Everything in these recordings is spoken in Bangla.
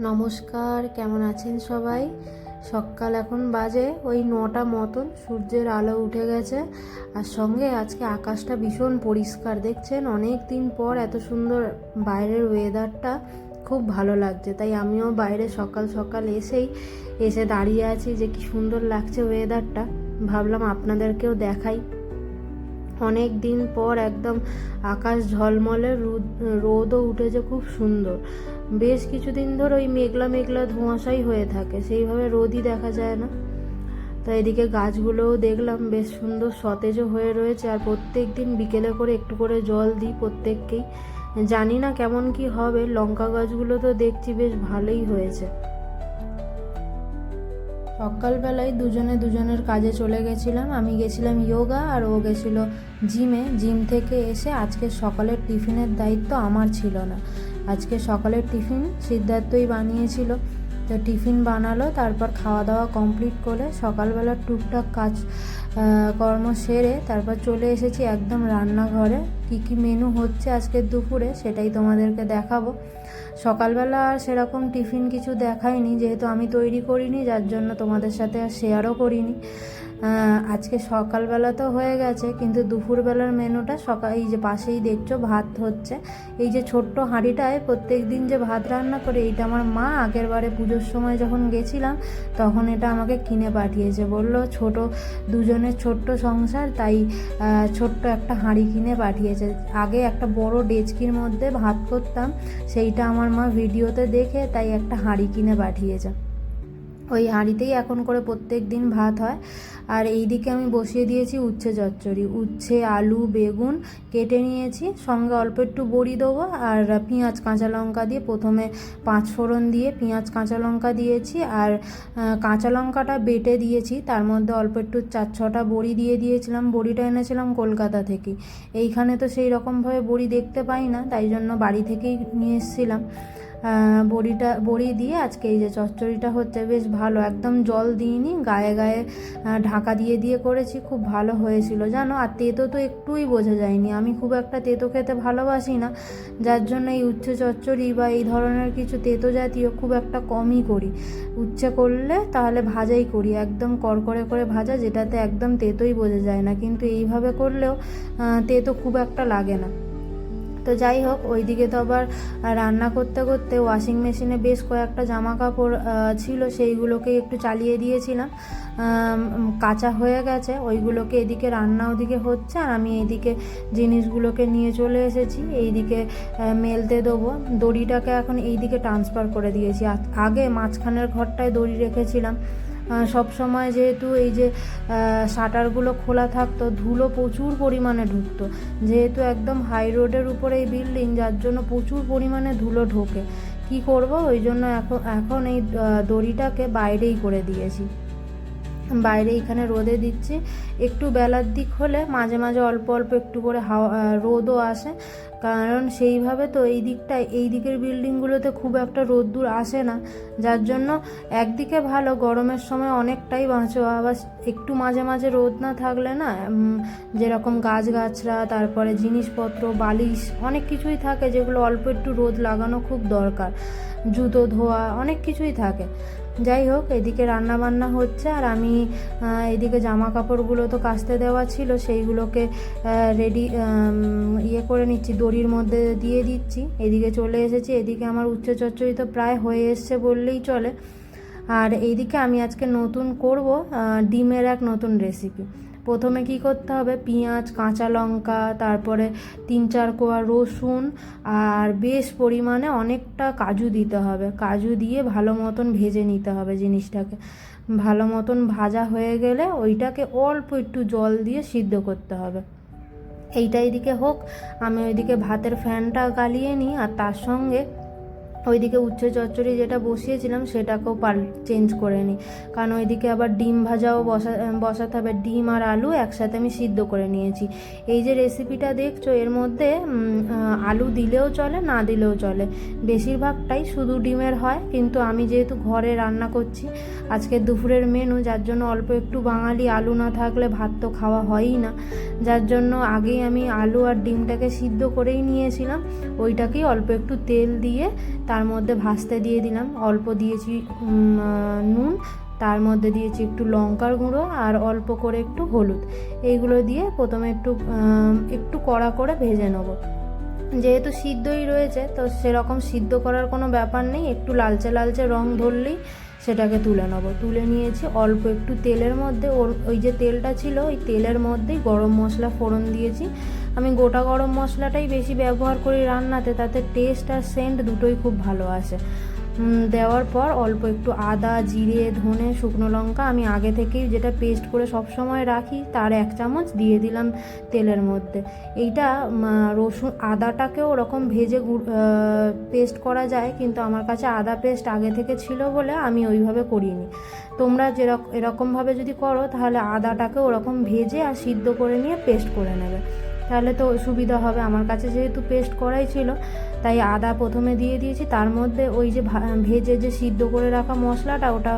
নমস্কার, কেমন আছেন সবাই? সকাল এখন বাজে ওই 9টা মতন, সূর্যের আলো উঠে গেছে। আর সঙ্গে আজকে আকাশটা ভীষণ পরিষ্কার, দেখছেন? অনেক দিন পর এত সুন্দর বাইরের ওয়েদারটা খুব ভালো লাগছে। তাই আমিও বাইরে সকাল সকাল এসে দাঁড়িয়ে আছি যে কি সুন্দর লাগছে ওয়েদারটা। ভাবলাম আপনাদেরকেও দেখাই। অনেক দিন পর একদম আকাশ ঝলমলে, রোদও উঠেছে খুব সুন্দর। বেশ কিছুদিন ধরে ওই মেঘলা মেঘলা ধোঁয়াশাই হয়ে থাকে, সেইভাবে রোদই দেখা যায় না। তো এদিকে গাছগুলোও দেখলাম বেশ সুন্দর সতেজও হয়ে রয়েছে। আর প্রত্যেক দিন বিকেলে করে একটু করে জল দিই প্রত্যেককেই। জানি না কেমন কি হবে। লঙ্কা গাছগুলো তো দেখছি বেশ ভালোই হয়েছে। সকালবেলায় দুজনে দুজনের কাজে চলে গেছিলাম। আমি গেছিলাম যোগা আর ও গেছিল জিমে। জিম থেকে এসে আজকে সকালের টিফিনের দায়িত্ব আমার ছিল না। আজকে সকালের টিফিন সিদ্ধার্থই বানিয়েছিল। তো টিফিন বানালো, তারপর খাওয়া দাওয়া কমপ্লিট করে সকালবেলার টুকটাক কাজ কর্ম সেরে তারপর চলে এসেছি একদম রান্নাঘরে। কি মেনু হচ্ছে আজকের দুপুরে সেটাই তোমাদেরকে দেখাবো। সকালবেলা আর সেরকম টিফিন কিছু দেখাইনি, যেহেতু আমি তৈরি করিনি, যার জন্য তোমাদের সাথে আর শেয়ারও করিনি। আজকে সকালবেলা তো হয়ে গেছে, কিন্তু দুপুরবেলার মেনুটা এই যে পাশেই দেখছো ভাত হচ্ছে। এই যে ছোট্ট হাঁড়িটায় প্রত্যেক দিন যে ভাত রান্না করে, এইটা আমার মা আগের বারে পুজোর সময় যখন গেছিলাম তখন এটা আমাকে কিনে পাঠিয়েছে। বললো দুজনের ছোট্ট সংসার, তাই ছোট্ট একটা হাঁড়ি কিনে পাঠিয়েছে। আগে একটা বড় ডেচকির মধ্যে ভাত করতাম, সেইটা আমার মা ভিডিওতে দেখে তাই একটা হাঁড়ি কিনে পাঠিয়েছে। ওই হাঁড়িতেই এখন করে প্রত্যেক দিন ভাত হয়। আর এই দিকে আমি বসিয়ে দিয়েছি উচ্ছে চচ্চড়ি। উচ্ছে, আলু, বেগুন কেটে নিয়েছি, সঙ্গে অল্প একটু বড়ি দেবো আর পেঁয়াজ কাঁচা লঙ্কা দিয়ে প্রথমে 5 ফোড়ন দিয়ে পেঁয়াজ কাঁচা লঙ্কা দিয়েছি। আর কাঁচা লঙ্কাটা বেটে দিয়েছি, তার মধ্যে অল্প একটু 4-6টা বড়ি দিয়ে দিয়েছিলাম। বড়িটা এনেছিলাম কলকাতা থেকে। এইখানে তো সেই রকমভাবে বড়ি দেখতে পাই না, তাই জন্য বাড়ি থেকেই নিয়ে এসেছিলাম। বড়ি দিয়ে আজকে এই যে চচ্চড়িটা হচ্ছে বেশ ভালো, একদম জল দিইনি, গায়ে গায়ে ঢাকা দিয়ে দিয়ে করেছি। খুব ভালো হয়েছিল জানো। আর তেতো তো একটুই বোঝা যায়নি। আমি খুব একটা তেতো খেতে ভালোবাসি না, যার জন্য এই উচ্ছে চচ্চড়ি বা এই ধরনের কিছু তেতো জাতীয় খুব একটা কমই করি। উচ্ছে করলে তাহলে ভাজাই করি, একদম কড়কড়ে করে ভাজা, যেটাতে একদম তেতোই বোঝা যায় না। কিন্তু এইভাবে করলেও তেতো খুব একটা লাগে না। তো যাই হোক, ওইদিকে তো আবার রান্না করতে করতে ওয়াশিং মেশিনে বেশ কয়েকটা জামা কাপড় ছিল, সেইগুলোকে একটু চালিয়ে দিয়েছিলাম। কাঁচা হয়ে গেছে ওইগুলোকে, এদিকে রান্না ওদিকে হচ্ছে আর আমি এইদিকে জিনিসগুলোকে নিয়ে চলে এসেছি। এইদিকে মেলতে দেবো। দড়িটাকে এখন এইদিকে ট্রান্সফার করে দিয়েছি। আগে মাঝখানের ঘরটায় দড়ি রেখেছিলাম। সব সময় যেহেতু এই যে শাটারগুলো খোলা থাকতো, ধুলো প্রচুর পরিমাণে ঢুকতো। যেহেতু একদম হাই রোডের উপরে এই বিল্ডিং, যার জন্য প্রচুর পরিমাণে ধুলো ঢোকে। কি করব, ওই জন্য এখন এই দড়িটাকে বাইরেই করে দিয়েছি। বাইরে এখানে রোদে দিচ্ছি। একটু বেলার দিক হলে মাঝে মাঝে অল্প অল্প একটু করে রোদও আসে, কারণ সেইভাবে তো এই দিকের বিল্ডিংগুলোতে খুব একটা রোদ্দুর আসে না, যার জন্য একদিকে ভালো, গরমের সময় অনেকটাই বাঁচো। আবার একটু মাঝে মাঝে রোদ না থাকলে না, যেরকম গাছগাছরা, তারপরে জিনিসপত্র, বালিশ, অনেক কিছুই থাকে যেগুলো অল্প একটু রোদ লাগানো খুব দরকার। জুতো ধোয়া, অনেক কিছুই থাকে। যাই হোক, এদিকে রান্না বান্না হচ্ছে আর আমি এদিকে জামা কাপড়গুলো তো কাচতে দেওয়া ছিল, সেইগুলোকে রেডি করে নিচ্ছি, দড়ির মধ্যে দিয়ে দিচ্ছি। এদিকে চলে এসেছি। এদিকে আমার উচ্ছে চচ্চড়ি তো প্রায় হয়ে এসছে বললেই চলে। আর এইদিকে আমি আজকে নতুন করব ডিমের এক নতুন রেসিপি। প্রথমে কি করতে হবে, পেঁয়াজ, কাঁচা লঙ্কা, তারপরে 3-4 কোয়া রসুন আর বেশ পরিমাণে অনেকটা কাজু দিতে হবে। কাজু দিয়ে ভালো মতন ভেজে নিতে হবে জিনিসটাকে। ভালো মতন ভাজা হয়ে গেলে ওইটাকে অল্প একটু জল দিয়ে সিদ্ধ করতে হবে। এইটা এদিকে হোক, আমি ওইদিকে ভাতের ফ্যানটা গালিয়ে নিই আর তার সঙ্গে ওইদিকে উচ্ছে চচ্চড়ি যেটা বসিয়েছিলাম সেটাকেও চেঞ্জ করে নিই, কারণ ওইদিকে আবার ডিম ভাজাও বসাতে হবে। ডিম আর আলু একসাথে আমি সিদ্ধ করে নিয়েছি। এই যে রেসিপিটা দেখছো, এর মধ্যে আলু দিলেও চলে, না দিলেও চলে। বেশিরভাগটাই শুধু ডিমের হয়, কিন্তু আমি যেহেতু ঘরে রান্না করছি, আজকে দুপুরের মেনু, যার জন্য অল্প একটু বাঙালি, আলু না থাকলে ভাত তো খাওয়া হয়ই না, যার জন্য আগেই আমি আলু আর ডিমটাকে সিদ্ধ করেই নিয়েছিলাম। ওইটাকেই অল্প একটু তেল দিয়ে তার মধ্যে ভাজতে দিয়ে দিলাম, অল্প দিয়েছি নুন, তার মধ্যে দিয়েছি একটু লঙ্কার গুঁড়ো আর অল্প করে একটু হলুদ। এইগুলো দিয়ে প্রথমে একটু কড়া করে ভেজে নেবো। যেহেতু সিদ্ধই রয়েছে তো সেরকম সিদ্ধ করার কোনো ব্যাপার নেই, একটু লালচে লালচে রং ধরলেই সেটাকে তুলে নেবো। তুলে নিয়েছি অল্প একটু তেলের মধ্যে, ওই যে তেলটা ছিল ওই তেলের মধ্যেই গরম মশলা ফোড়ন দিয়েছি। আমি গোটা গরম মশলাটাই বেশি ব্যবহার করি রান্নাতে, তাতে টেস্ট আর সেন্ট দুটোই খুব ভালো আসে। দেওয়ার পর অল্প একটু আদা, জিরে, ধনে, শুকনো লঙ্কা আমি আগে থেকেই যেটা পেস্ট করে সব সময় রাখি তার 1 চামচ দিয়ে দিলাম তেলের মধ্যে। এইটা রসুন আদাটাকেও ওরকম ভেজে পেস্ট করা যায়, কিন্তু আমার কাছে আদা পেস্ট আগে থেকে ছিল বলে আমি ওইভাবে করিনি। তোমরা এরকমভাবে যদি করো তাহলে আদাটাকে ওরকম ভেজে আর সিদ্ধ করে নিয়ে পেস্ট করে নেবে, তাহলে তো সুবিধা হবে। আমার কাছে যেহেতু পেস্ট করাই ছিল তাই আদা প্রথমে দিয়ে দিয়েছি, তার মধ্যে ওই যে ভেজে যে সিদ্ধ করে রাখা মশলাটা ওটা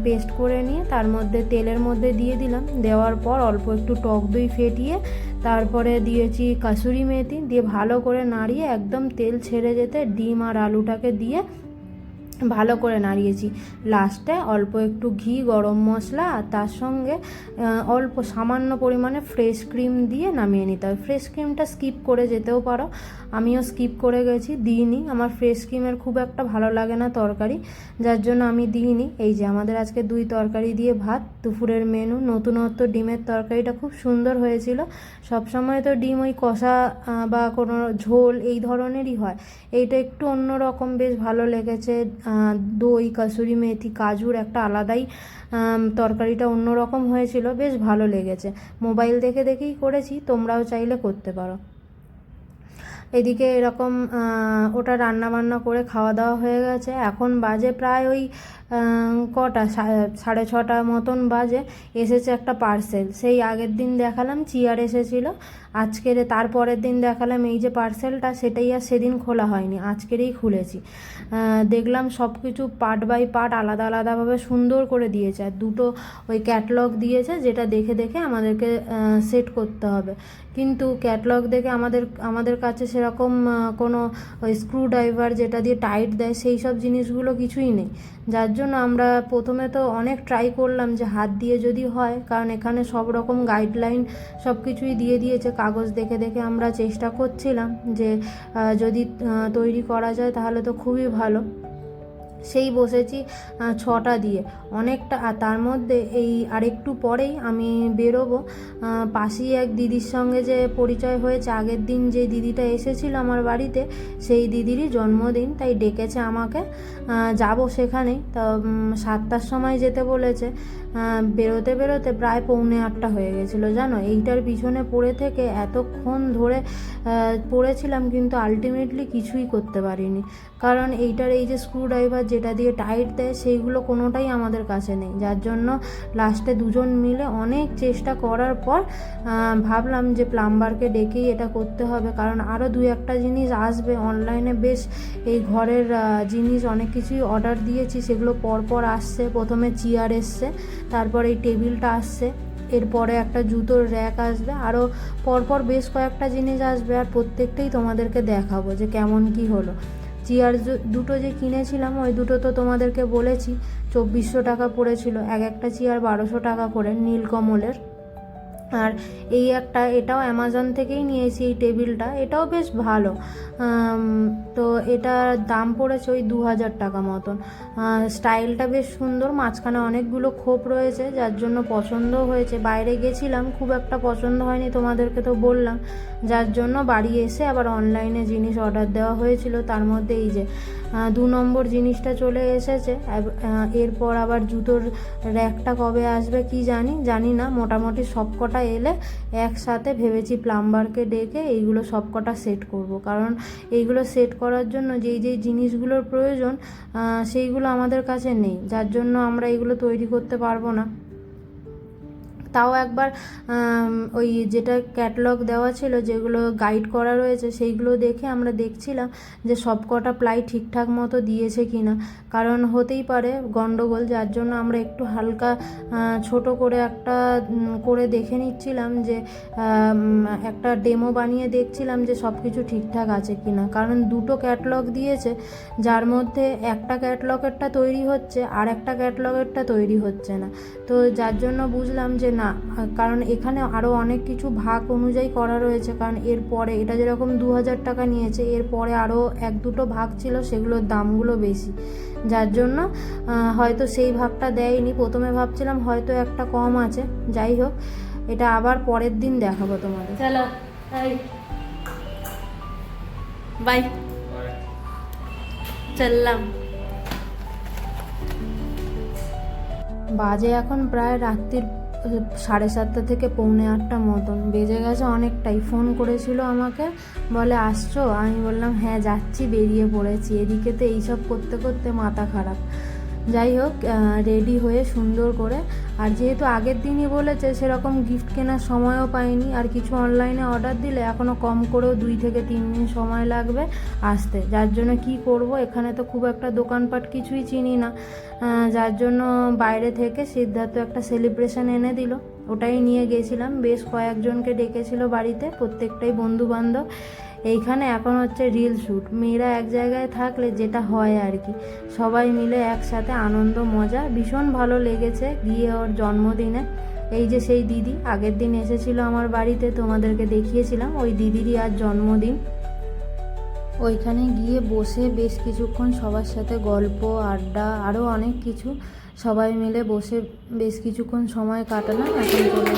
পেস্ট করে নিয়ে তার মধ্যে তেলের মধ্যে দিয়ে দিলাম। দেওয়ার পর অল্প একটু টক দই ফেটিয়ে তারপরে দিয়েছি কাসুরি মেথি, দিয়ে ভালো করে নাড়িয়ে একদম তেল ছেড়ে যেতে ডিম আর আলুটাকে দিয়ে ভালো করে নাড়িয়েছি। লাস্টে অল্প একটু ঘি, গরম মশলা আর তার সঙ্গে অল্প সামান্য পরিমাণে ফ্রেশ ক্রিম দিয়ে নামিয়ে নিতে হবে। ফ্রেশ ক্রিমটা স্কিপ করে যেতেও পারো, আমিও স্কিপ করে গেছি, দিইনি। আমার ফ্রেশ ক্রিমের খুব একটা ভালো লাগে না তরকারি, যার জন্য আমি দিইনি। এই যে আমাদের আজকে 2 তরকারি দিয়ে ভাত, দুপুরের মেনু। নতুনত্ব ডিমের তরকারিটা খুব সুন্দর হয়েছিল। সবসময় তো ডিম ওই কষা বা কোনো ঝোল এই ধরনেরই হয়, এইটা একটু অন্যরকম, বেশ ভালো লেগেছে। দই, কাসুরি মেথি, কাজুর একটা আলাদাই তরকারিটা অন্যরকম হয়েছিল, বেশ ভালো লেগেছে। মোবাইল দেখে দেখেই করেছি, তোমরাও চাইলে করতে পারো। এদিকে এরকম ওটা রান্না বান্না করে খাওয়া দাওয়া হয়ে গেছে। এখন বাজে প্রায় ওই কটা 6:30 মতন বাজে। এসেছে একটা পার্সেল, সেই আগের দিন দেখালাম চিয়ার এসেছিলো, তারপরের দিন দেখালাম এই যে পার্সেলটা, সেটাই আর সেদিন খোলা হয়নি, আজকেরই খুলেছি। দেখলাম সব কিছু পার্ট বাই পার্ট আলাদা আলাদাভাবে সুন্দর করে দিয়েছে, আর 2টো ওই ক্যাটলগ দিয়েছে যেটা দেখে দেখে আমাদেরকে সেট করতে হবে। কিন্তু ক্যাটলগ দেখে আমাদের কাছে সেরকম কোনো ওই স্ক্রু ড্রাইভার যেটা দিয়ে টাইট দেয় সেই সব জিনিসগুলো কিছুই নেই, যার জন্য আমরা প্রথমে তো অনেক ট্রাই করলাম যে হাত দিয়ে যদি হয়, কারণ এখানে সব রকম গাইডলাইন সব কিছুই দিয়ে দিয়েছে। কাগজ দেখে দেখে আমরা চেষ্টা করছিলাম যে যদি তৈরি করা যায় তাহলে তো খুবই ভালো। সেই বসেছি 6টা দিয়ে অনেকটা। আর তার মধ্যে এই আরেকটু পরেই আমি বেরোবো, পাশেই এক দিদির সঙ্গে যে পরিচয় হয়েছে আগের দিন, যে দিদিটা এসেছিল আমার বাড়িতে, সেই দিদিরই জন্মদিন, তাই ডেকেছে আমাকে, যাব সেখানেই। তা 7টার সময় যেতে বলেছে। বেরোতে বেরোতে প্রায় 7:45 হয়ে গেছিলো জানো। এইটার পিছনে পড়ে থেকে এতক্ষণ ধরে পড়েছিলাম, কিন্তু আলটিমেটলি কিছুই করতে পারিনি, কারণ এইটার এই যে স্ক্রু ড্রাইভার যেটা দিয়ে টাইট দেয় সেইগুলো কোনোটাই আমাদের কাছে নেই, যার জন্য লাস্টে 2জন মিলে অনেক চেষ্টা করার পর ভাবলাম যে প্লাম্বারকে ডেকেই এটা করতে হবে, কারণ আরও 2-1টা জিনিস আসবে অনলাইনে। বেশ এই ঘরের জিনিস অনেক কিছুই অর্ডার দিয়েছি, সেগুলো পরপর আসছে। প্রথমে চেয়ার এসছে, তারপর এই টেবিলটা আসছে, এরপরে একটা জুতোর র্যাক আসবে, আরও পরপর বেশ কয়েকটা জিনিস আসবে, আর প্রত্যেকটাই তোমাদেরকে দেখাবো যে কেমন কি হলো। চেয়ার 2টো যে কিনেছিলাম ওই 2টো তো তোমাদেরকে বলেছি 2400 টাকা পড়েছিল, একটা চেয়ার 1200 টাকা করে, নীলকমলের। আর এটাও অ্যামাজন থেকেই নিয়েছি, এই টেবিলটা, এটাও বেশ ভালো। তো এটার দাম পড়েছে ওই 2000 টাকা মতন। স্টাইলটা বেশ সুন্দর, মাঝখানে অনেকগুলো খোপ রয়েছে, যার জন্য পছন্দও হয়েছে। বাইরে গেছিলাম, খুব একটা পছন্দ হয়নি, তোমাদেরকে তো বললাম, যার জন্য বাড়ি এসে আবার অনলাইনে জিনিস অর্ডার দেওয়া হয়েছিল। তার মধ্যে এই যে 2 নম্বর জিনিসটা চলে এসেছে। এরপর আবার জুতোর র্যাকটা কবে আসবে কি জানি না। মোটামুটি সবকটা এলে একসাথে ভেবেছি প্লাম্বারকে ডেকে এইগুলো সবকটা সেট করব, কারণ এইগুলো সেট করার জন্য যেই জিনিসগুলোর প্রয়োজন সেইগুলো আমাদের কাছে নেই, যার জন্য আমরা এগুলো তৈরি করতে পারবো না। তাও একবার ওই যেটা ক্যাটালগ দেওয়া ছিল, যেগুলো গাইড করা রয়েছে, সেইগুলো দেখে আমরা দেখছিলাম যে সব কটা প্লাই ঠিকঠাক মতো দিয়েছে কি না, কারণ হতেই পারে গন্ডগোল, যার জন্য আমরা একটু হালকা ছোট করে একটা করে দেখে নিচ্ছিলাম, যে একটা ডেমো বানিয়ে দেখছিলাম যে সব কিছু ঠিকঠাক আছে কি না, কারণ দুটো ক্যাটালগ দিয়েছে, যার মধ্যে একটা ক্যাটালগেরটা তৈরি হচ্ছে আর একটা ক্যাটালগেরটা তৈরি হচ্ছে না। তো যার জন্য বুঝলাম যে না, কারণ এখানে আরও অনেক কিছু ভাগ অনুযায়ী করা রয়েছে, কারণ এরপরে এটা যেরকম 2000 টাকা নিয়েছে, এরপরে আরও 1-2টো ভাগ ছিল, সেগুলোর দামগুলো বেশি, যার জন্য হয়তো সেই ভাগটা দেয়নি। প্রথমে ভাবছিলাম হয়তো একটা কম আছে, যাই হোক এটা আবার পরের দিন দেখাবো তোমাদের। চলো বাই, চললাম। বাজে এখন প্রায় রাত্রির 7:30 থেকে 7:45 মতন বেজে গেছে, অনেকটাই। ফোন করেছিল আমাকে, বলে আসছো? আমি বললাম হ্যাঁ যাচ্ছি, বেরিয়ে পড়েছি। এদিকে তো এইসব করতে করতে মাথা খারাপ। যাই হোক, রেডি হয়ে সুন্দর করে, আর যেহেতু আগের দিনই বলেছে, সেরকম গিফট কেনার সময়ও পাইনি, আর কিছু অনলাইনে অর্ডার দিলে এখনও কম করেও 2 থেকে 3 দিন সময় লাগবে আসতে, যার জন্য কি করব, এখানে তো খুব একটা দোকানপাট কিছুই চিনি না, যার জন্য বাইরে থেকে সিদ্ধার্থ একটা সেলিব্রেশন এনে দিল, ওটাই নিয়ে গেছিলাম। বেশ কয়েকজনকে ডেকেছিল বাড়িতে, প্রত্যেকটাই বন্ধু বান্ধব। এইখানে এখন হচ্ছে রিল শ্যুট, মেয়েরা এক জায়গায় থাকলে যেটা হয় আর কি, সবাই মিলে একসাথে আনন্দ মজা, ভীষণ ভালো লেগেছে গিয়ে ওর জন্মদিনে। এই যে সেই দিদি আগের দিন এসেছিল আমার বাড়িতে, তোমাদেরকে দেখিয়েছিলাম, ওই দিদিরই আজ জন্মদিন। ওইখানে গিয়ে বসে বেশ কিছুক্ষণ সবার সাথে গল্প আড্ডা আরও অনেক কিছু, সবাই মিলে বসে বেশ কিছুক্ষণ সময় কাটালাম। এখন চলে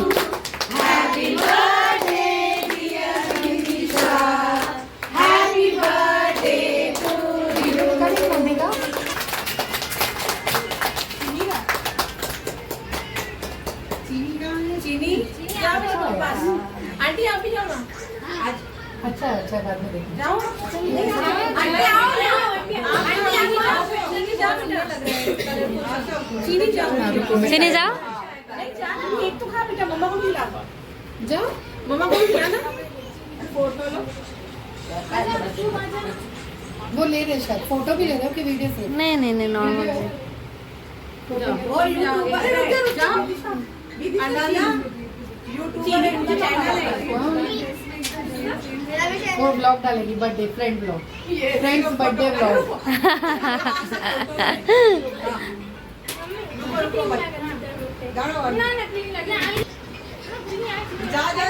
आंटी आप भी जाओ ना। अच्छा अच्छा बाद में देखेंगे। जाओ चीनी जाओ चीनी जाओ। नहीं जाना नहीं, एक तो खा बेटा, मम्मा को भी खिला। जाओ मम्मा को भी खिलाना। फोटो लो। वो ले रहे शायद, फोटो भी ले रहे हो कि वीडियो से? नहीं नॉर्मल। और यूट्यूबर जाओ अनाना यूट्यूबर का चैनल है, वो ब्लॉग डालेगी, birthday friend blog, friends birthday blog. जा जा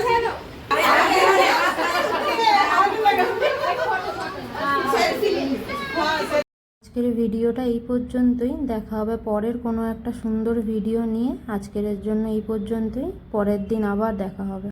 আজকের ভিডিওটা এই পর্যন্তই, দেখা হবে পরের কোনো একটা সুন্দর ভিডিও নিয়ে। আজকের জন্য এই পর্যন্তই, পরের দিন আবার দেখা হবে।